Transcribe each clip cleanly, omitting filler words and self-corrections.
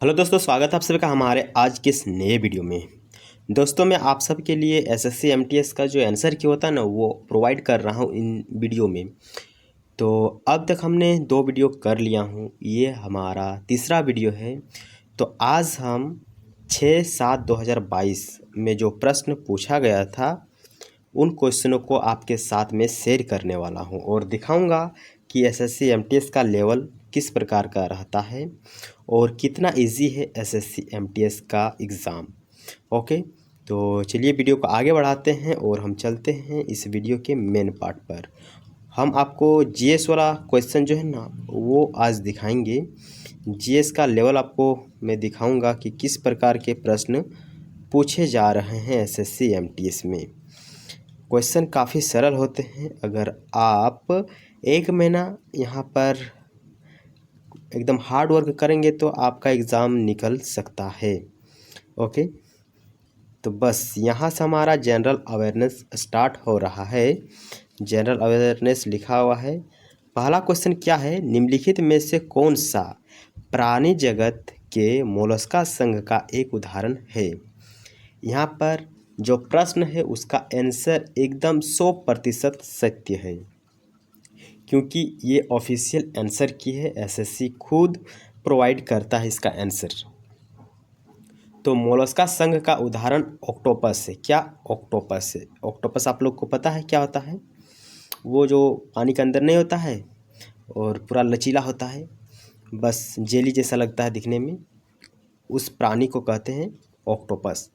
Hello दोस्तों, स्वागत है आप सभी का हमारे आज के इस नए वीडियो में। दोस्तों, मैं आप सबके लिए एसएससी एमटीएस का जो आंसर की होता है ना, वो प्रोवाइड कर रहा हूँ इन वीडियो में। तो अब तक हमने 2 वीडियो कर लिया हूँ, ये हमारा तीसरा वीडियो है। तो आज हम 6/7/2022 में जो प्रश्न पूछा गया था उन क्वेश्चनों को आपके साथ में शेयर करने वाला हूं और दिखाऊंगा कि एसएससी एमटीएस का लेवल किस प्रकार का रहता है और कितना इजी है एसएससी एमटीएस का एग्ज़ाम। ओके, तो चलिए वीडियो को आगे बढ़ाते हैं और हम चलते हैं इस वीडियो के मेन पार्ट पर। हम आपको जीएस वाला क्वेश्चन जो है ना वो आज दिखाएंगे। जीएस का लेवल आपको मैं दिखाऊंगा कि किस प्रकार के प्रश्न पूछे जा रहे हैं एसएससी एमटीएस में। क्वेश्चन काफ़ी सरल होते हैं। अगर आप 1 महीना यहाँ पर एकदम हार्ड वर्क करेंगे तो आपका एग्ज़ाम निकल सकता है। ओके, तो बस यहाँ से हमारा जनरल अवेयरनेस स्टार्ट हो रहा है। जनरल अवेयरनेस लिखा हुआ है। पहला क्वेश्चन क्या है, निम्नलिखित में से कौन सा प्राणी जगत के मोलस्का संघ का एक उदाहरण है। यहाँ पर जो प्रश्न है उसका आंसर एकदम 100% सत्य है, क्योंकि ये ऑफिशियल आंसर की है। एसएससी खुद प्रोवाइड करता है इसका आंसर। तो मोलस्का संघ का उदाहरण ऑक्टोपस है। क्या ऑक्टोपस है? ऑक्टोपस आप लोग को पता है क्या होता है? वो जो पानी के अंदर नहीं होता है और पूरा लचीला होता है, बस जेली जैसा लगता है दिखने में, उस प्राणी को कहते हैं ऑक्टोपस।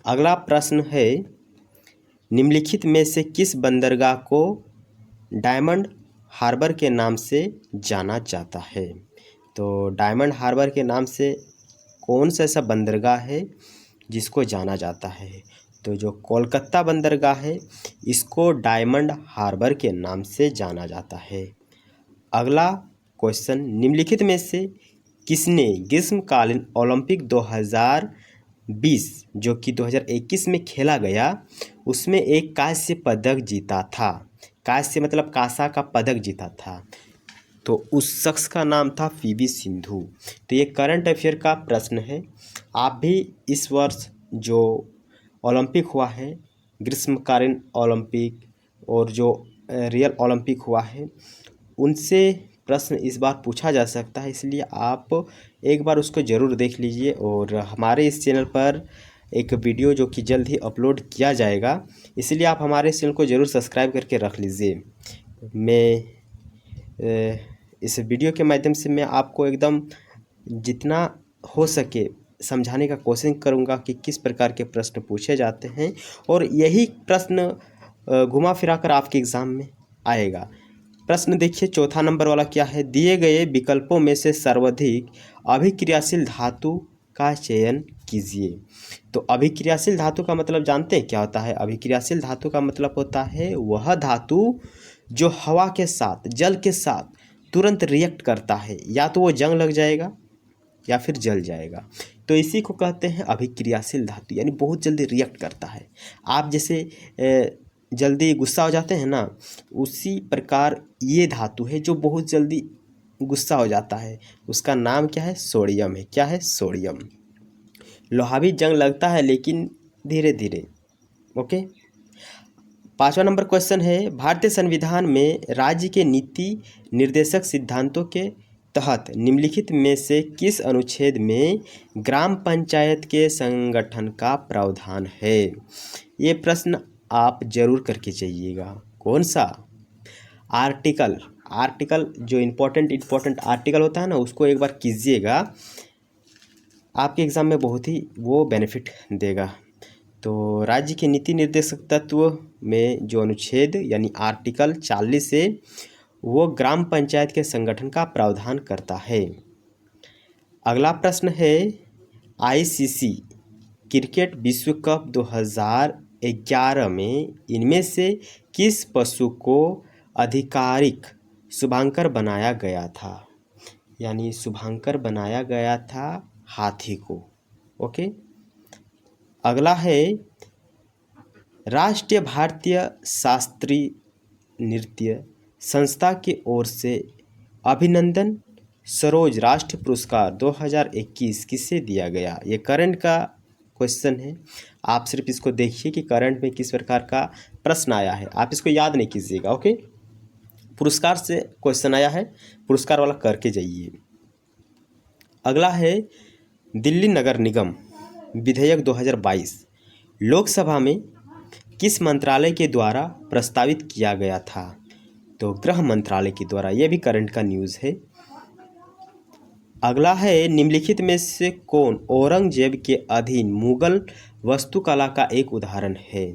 अगला प्रश्न है, निम्नलिखित में से किस बंदरगाह को डायमंड हार्बर के नाम से जाना जाता है। तो डायमंड हार्बर के नाम से कौन सा ऐसा बंदरगाह है जिसको जाना जाता है? तो जो कोलकाता बंदरगाह है इसको डायमंड हार्बर के नाम से जाना जाता है। अगला क्वेश्चन, निम्नलिखित में से किसने ग्रीष्मकालीन ओलंपिक 2020 जो कि 2021 में खेला गया उसमें एक कांस्य पदक जीता था? कांस्य मतलब कांसा का पदक जीता था। तो उस शख्स का नाम था पीवी सिंधु। तो ये करंट अफेयर का प्रश्न है। आप भी इस वर्ष जो ओलंपिक हुआ है, ग्रीष्मकालीन ओलंपिक और जो रियल ओलंपिक हुआ है, उनसे प्रश्न इस बार पूछा जा सकता है, इसलिए आप एक बार उसको ज़रूर देख लीजिए। और हमारे इस चैनल पर एक वीडियो जो कि जल्द ही अपलोड किया जाएगा, इसलिए आप हमारे इस चैनल को ज़रूर सब्सक्राइब करके रख लीजिए। मैं इस वीडियो के माध्यम से मैं आपको एकदम जितना हो सके समझाने का कोशिश करूंगा कि किस प्रकार के प्रश्न पूछे जाते हैं और यही प्रश्न घुमा फिरा कर आपके एग्ज़ाम में आएगा। प्रश्न देखिए, चौथा नंबर वाला क्या है, दिए गए विकल्पों में से सर्वाधिक अभिक्रियाशील धातु का चयन कीजिए। तो अभिक्रियाशील धातु का मतलब जानते हैं क्या होता है? अभिक्रियाशील धातु का मतलब होता है वह धातु जो हवा के साथ, जल के साथ तुरंत रिएक्ट करता है, या तो वो जंग लग जाएगा या फिर जल जाएगा। तो इसी को कहते हैं अभिक्रियाशील धातु, यानी बहुत जल्दी रिएक्ट करता है। आप जैसे जल्दी गुस्सा हो जाते हैं ना, उसी प्रकार ये धातु है जो बहुत जल्दी गुस्सा हो जाता है। उसका नाम क्या है? सोडियम है। क्या है? सोडियम। लोहा भी जंग लगता है लेकिन धीरे धीरे। ओके, 5वां नंबर क्वेश्चन है, भारतीय संविधान में राज्य के नीति निर्देशक सिद्धांतों के तहत निम्नलिखित में से किस अनुच्छेद में ग्राम पंचायत के संगठन का प्रावधान है? ये प्रश्न आप जरूर करके जाइएगा। कौन सा? आर्टिकल जो इम्पोर्टेंट आर्टिकल होता है ना, उसको एक बार कीजिएगा, आपके एग्ज़ाम में बहुत ही वो बेनिफिट देगा। तो राज्य के नीति निर्देशक तत्व में जो अनुच्छेद यानी आर्टिकल 40 से वो ग्राम पंचायत के संगठन का प्रावधान करता है। अगला प्रश्न है, आईसीसी क्रिकेट विश्व कप 2011 में इनमें से किस पशु को आधिकारिक शुभांकर बनाया गया था? यानी शुभांकर बनाया गया था हाथी को। ओके, अगला है, राष्ट्रीय भारतीय शास्त्रीय नृत्य संस्था की ओर से अभिनंदन सरोज राष्ट्रीय पुरस्कार 2021 किसे दिया गया? ये करंट का क्वेश्चन है। आप सिर्फ इसको देखिए कि करंट में किस प्रकार का प्रश्न आया है, आप इसको याद नहीं कीजिएगा। ओके, पुरस्कार से क्वेश्चन आया है, पुरस्कार वाला करके जाइए। अगला है दिल्ली नगर निगम विधेयक 2022 लोकसभा में किस मंत्रालय के द्वारा प्रस्तावित किया गया था? तो गृह मंत्रालय के द्वारा। यह भी करंट का न्यूज़ है। अगला है निम्नलिखित में से कौन औरंगजेब के अधीन मुगल वास्तुकला का एक उदाहरण है?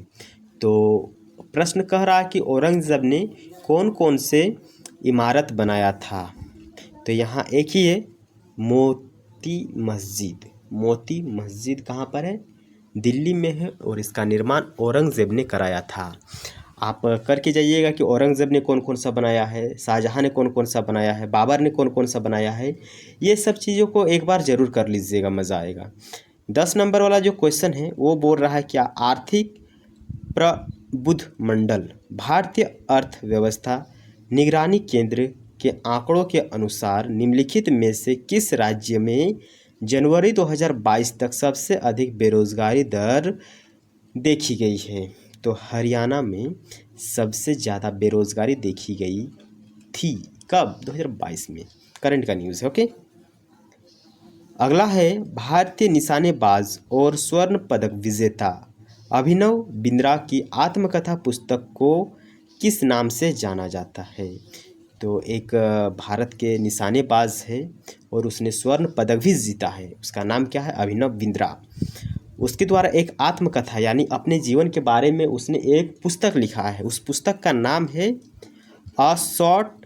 तो प्रश्न कह रहा है कि औरंगजेब ने कौन कौन से इमारत बनाया था? तो यहाँ एक ही है, मोती मस्जिद। मोती मस्जिद कहाँ पर है? दिल्ली में है, और इसका निर्माण औरंगजेब ने कराया था। आप करके जाइएगा कि औरंगजेब ने कौन कौन सा बनाया है, शाहजहाँ ने कौन कौन सा बनाया है, बाबर ने कौन कौन सा बनाया है। ये सब चीज़ों को एक बार ज़रूर कर लीजिएगा, मज़ा आएगा। 10 नंबर वाला जो क्वेश्चन है वो बोल रहा है क्या आर्थिक प्रबुद्ध मंडल भारतीय अर्थव्यवस्था निगरानी केंद्र के आंकड़ों के अनुसार निम्नलिखित में से किस राज्य में जनवरी 2022 तक सबसे अधिक बेरोजगारी दर देखी गई है? तो हरियाणा में सबसे ज़्यादा बेरोजगारी देखी गई थी। कब? 2022 में। करंट का न्यूज़ है। ओके, अगला है भारतीय निशानेबाज और स्वर्ण पदक विजेता अभिनव बिंद्रा की आत्मकथा पुस्तक को किस नाम से जाना जाता है? तो एक भारत के निशानेबाज है और उसने स्वर्ण पदक भी जीता है। उसका नाम क्या है? अभिनव बिंद्रा। उसके द्वारा एक आत्मकथा यानी अपने जीवन के बारे में उसने एक पुस्तक लिखा है। उस पुस्तक का नाम है a shot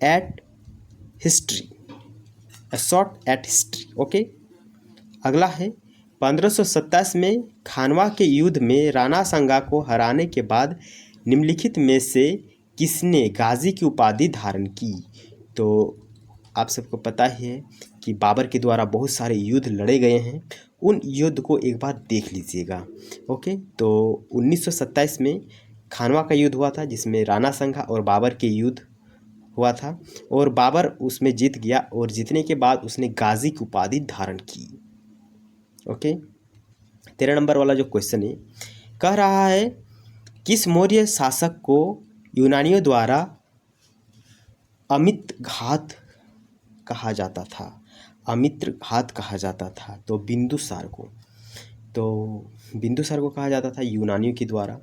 at history. A shot at history. Okay, अगला है 1527 में खानवा के युद्ध में राणा सांगा को हराने के बाद निम्नलिखित में से किसने गाजी की उपाधि धारण की? तो आप सबको पता ही है कि बाबर के द्वारा बहुत सारे युद्ध लड़े गए हैं। उन युद्ध को एक बार देख लीजिएगा। ओके, तो 1927 में खानवा का युद्ध हुआ था जिसमें राणा सांगा और बाबर के युद्ध हुआ था, और बाबर उसमें जीत गया, और जीतने के बाद उसने गाजी की उपाधि धारण की। ओके, 13 नंबर वाला जो क्वेश्चन है कह रहा है किस मौर्य शासक को यूनानियों द्वारा अमित घात कहा जाता था? अमित्र घात कहा जाता था। तो बिंदुसार को। तो बिंदुसार को कहा जाता था यूनानियों के द्वारा।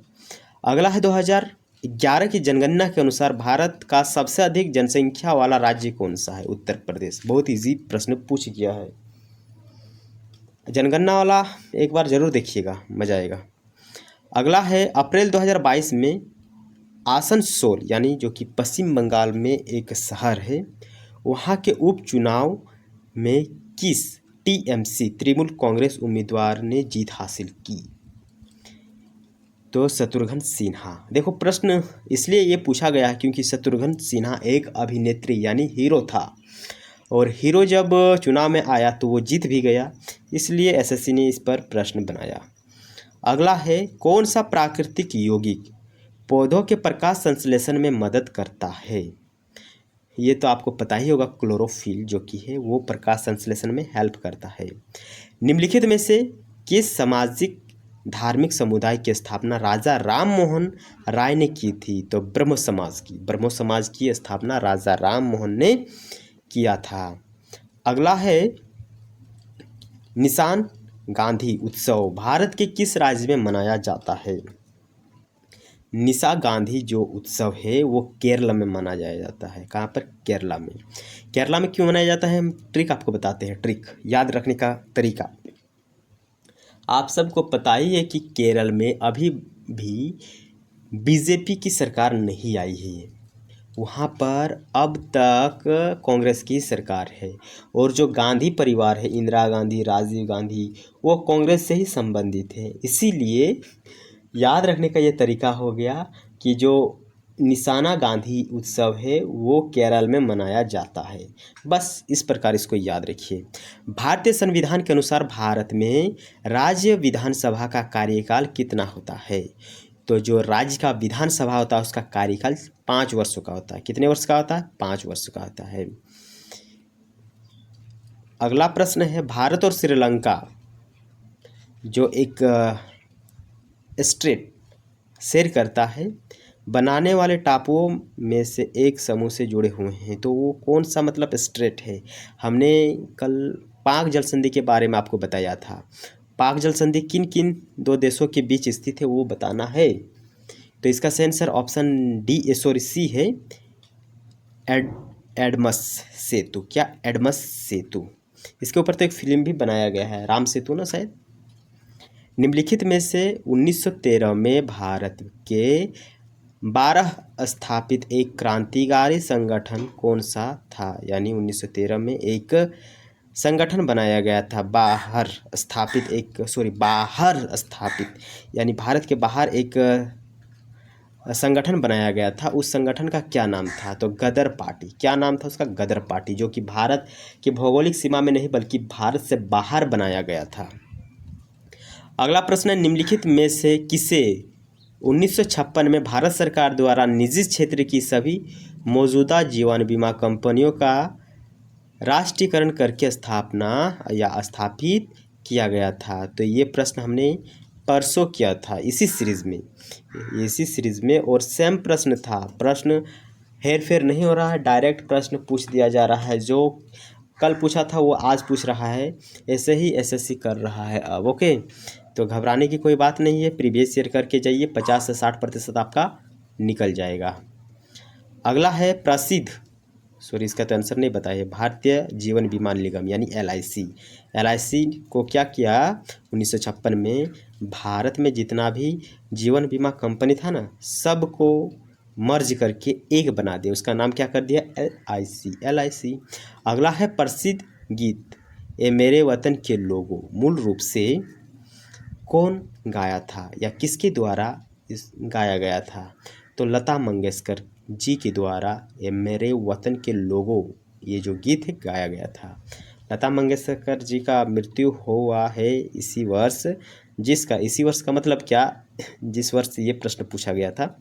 अगला है 2011 की जनगणना के अनुसार भारत का सबसे अधिक जनसंख्या वाला राज्य कौन सा है? उत्तर प्रदेश। बहुत इजी प्रश्न पूछ गया है। जनगणना वाला एक बार जरूर देखिएगा, मजा आएगा। अगला है अप्रैल 2022 में आसनसोल यानी जो कि पश्चिम बंगाल में एक शहर है, वहाँ के उपचुनाव में किस टीएमसी तृणमूल कांग्रेस उम्मीदवार ने जीत हासिल की? तो शत्रुघ्न सिन्हा। देखो प्रश्न इसलिए ये पूछा गया है क्योंकि शत्रुघ्न सिन्हा एक अभिनेत्री यानी हीरो था, और हीरो जब चुनाव में आया तो वो जीत भी गया, इसलिए एसएससी ने इस पर प्रश्न बनाया। अगला है कौन सा प्राकृतिक यौगिक पौधों के प्रकाश संश्लेषण में मदद करता है? ये तो आपको पता ही होगा, क्लोरोफिल जो कि है वो प्रकाश संश्लेषण में हेल्प करता है। निम्नलिखित में से किस सामाजिक धार्मिक समुदाय की स्थापना राजा राम मोहन राय ने की थी? तो ब्रह्म समाज की। ब्रह्मो समाज की स्थापना राजा राम मोहन ने किया था। अगला है निशान गांधी उत्सव भारत के किस राज्य में मनाया जाता है? निशा गांधी जो उत्सव है वो केरला में मनाया जाता है। कहाँ पर? केरला में। केरला में क्यों मनाया जाता है हम ट्रिक आपको बताते हैं, ट्रिक याद रखने का तरीका। आप सबको पता ही है कि केरल में अभी भी बीजेपी की सरकार नहीं आई है, वहाँ पर अब तक कांग्रेस की सरकार है, और जो गांधी परिवार है, इंदिरा गांधी, राजीव गांधी, वो कांग्रेस से ही संबंधित है। इसीलिए याद रखने का ये तरीका हो गया कि जो निशाना गांधी उत्सव है वो केरल में मनाया जाता है। बस इस प्रकार इसको याद रखिए। भारतीय संविधान के अनुसार भारत में राज्य विधानसभा का कार्यकाल कितना होता है? तो जो राज्य का विधानसभा होता है उसका कार्यकाल 5 वर्षों का होता है। कितने वर्ष का होता है? 5 वर्ष का होता है। अगला प्रश्न है, भारत और श्रीलंका जो एक स्ट्रेट शेयर करता है, बनाने वाले टापुओं में से एक समूह से जुड़े हुए हैं, तो वो कौन सा मतलब स्ट्रेट है? हमने कल पाक जल संधि के बारे में आपको बताया था। पाक जल संधि किन किन दो देशों के बीच स्थित है वो बताना है। तो इसका सही answer option D sorry C है, एडमस सेतु। क्या? एडमस सेतु। इसके ऊपर तो एक फिल्म भी बनाया गया है, राम सेतु ना शायद। निम्नलिखित में से 1913 में भारत के 12 स्थापित एक क्रांतिकारी संगठन कौन सा था? यानी 1913 में एक संगठन बनाया गया था, बाहर स्थापित यानी भारत के बाहर एक संगठन बनाया गया था। उस संगठन का क्या नाम था? तो गदर पार्टी। क्या नाम था उसका? गदर पार्टी, जो कि भारत की भौगोलिक सीमा में नहीं बल्कि भारत से बाहर बनाया गया था। अगला प्रश्न है, निम्नलिखित में से किसे 1956 में भारत सरकार द्वारा निजी क्षेत्र की सभी मौजूदा जीवन बीमा कंपनियों का राष्ट्रीयकरण करके स्थापित किया गया था? तो ये प्रश्न हमने परसों किया था इसी सीरीज़ में और सेम प्रश्न था। प्रश्न हेर फेर नहीं हो रहा है, डायरेक्ट प्रश्न पूछ दिया जा रहा है। जो कल पूछा था वो आज पूछ रहा है, ऐसे ही एसएससी कर रहा है अब। ओके, तो घबराने की कोई बात नहीं है, प्रीवियस ईयर करके जाइए, 50 से 60% आपका निकल जाएगा। अगला है इसका तो आंसर नहीं बताया, भारतीय जीवन बीमा निगम यानी एलआईसी को क्या किया 1956 में? भारत में जितना भी जीवन बीमा कंपनी था ना, सबको मर्ज करके एक बना दिया, उसका नाम क्या कर दिया? एलआईसी। अगला है प्रसिद्ध गीत ए मेरे वतन के लोगों, मूल रूप से कौन गाया था या किसके द्वारा गाया गया था? तो लता मंगेशकर जी के द्वारा ये मेरे वतन के लोगों, ये जो गीत है गाया गया था। लता मंगेशकर जी का मृत्यु हुआ है इसी वर्ष, इसी वर्ष का मतलब क्या? जिस वर्ष ये प्रश्न पूछा गया था।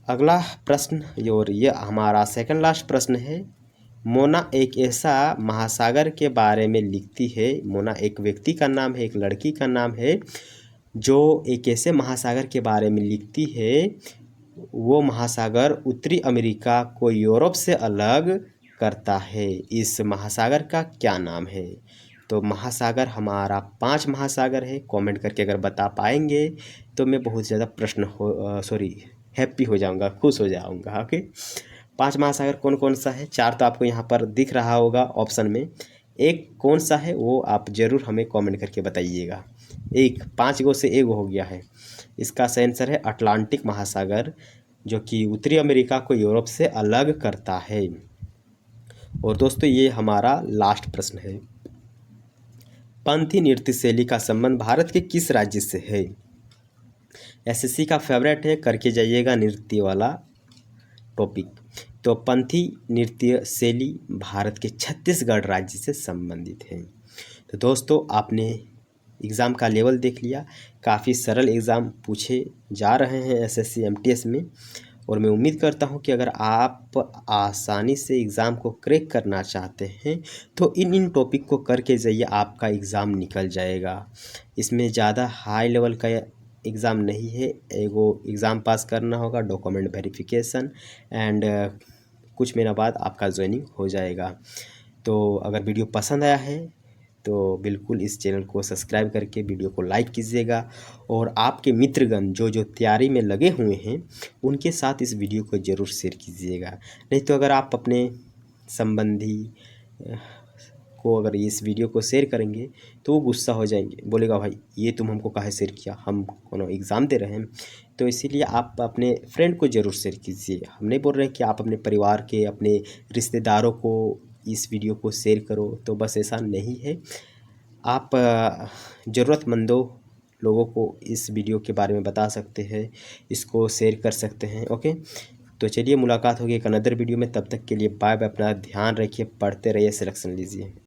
अगला प्रश्न और ये हमारा सेकंड लास्ट प्रश्न है, मोना एक ऐसा महासागर के बारे में लिखती है। मोना एक व्यक्ति का नाम है, एक लड़की का नाम है, जो एक ऐसे महासागर के बारे में लिखती है। वो महासागर उत्तरी अमेरिका को यूरोप से अलग करता है। इस महासागर का क्या नाम है? तो महासागर हमारा 5 महासागर है। कमेंट करके अगर बता पाएंगे तो मैं बहुत ज़्यादा हैप्पी हो जाऊंगा, खुश हो जाऊंगा। ओके, 5 महासागर कौन कौन सा है? 4 तो आपको यहाँ पर दिख रहा होगा ऑप्शन में, एक कौन सा है वो आप ज़रूर हमें कमेंट करके बताइएगा। 5 गो से एक हो गया है। इसका सही आंसर है अटलांटिक महासागर, जो कि उत्तरी अमेरिका को यूरोप से अलग करता है। और दोस्तों ये हमारा लास्ट प्रश्न है, पंथी नृत्य शैली का संबंध भारत के किस राज्य से है? एसएससी का फेवरेट है, करके जाइएगा नृत्य वाला टॉपिक। तो पंथी नृत्य शैली भारत के छत्तीसगढ़ राज्य से संबंधित है। तो दोस्तों आपने एग्ज़ाम का लेवल देख लिया, काफ़ी सरल एग्ज़ाम पूछे जा रहे हैं एसएससी एमटीएस में, और मैं उम्मीद करता हूं कि अगर आप आसानी से एग्ज़ाम को क्रैक करना चाहते हैं तो इन टॉपिक को करके जाइए, आपका एग्ज़ाम निकल जाएगा। इसमें ज़्यादा हाई लेवल का एग्ज़ाम नहीं है, एगो एग्ज़ाम पास करना होगा, डॉक्यूमेंट वेरिफिकेशन एंड कुछ महीना बाद आपका ज्वाइनिंग हो जाएगा। तो अगर वीडियो पसंद आया है तो बिल्कुल इस चैनल को सब्सक्राइब करके वीडियो को लाइक कीजिएगा, और आपके मित्रगण जो तैयारी में लगे हुए हैं उनके साथ इस वीडियो को ज़रूर शेयर कीजिएगा। नहीं तो अगर आप अपने संबंधी को अगर इस वीडियो को शेयर करेंगे तो वो गुस्सा हो जाएंगे, बोलेगा भाई ये तुम हमको काहे शेयर किया, हम कोनो एग्ज़ाम दे रहे हैं। तो इसीलिए आप अपने फ्रेंड को ज़रूर शेयर कीजिए। हम नहीं बोल रहे हैं कि आप अपने परिवार के, अपने रिश्तेदारों को इस वीडियो को शेयर करो, तो बस ऐसा नहीं है। आप ज़रूरतमंदों लोगों को इस वीडियो के बारे में बता सकते हैं, इसको शेयर कर सकते हैं। ओके, तो चलिए मुलाकात होगी एक अनदर वीडियो में, तब तक के लिए बाय बाय, अपना ध्यान रखिए, पढ़ते रहिए, सिलेक्शन लीजिए।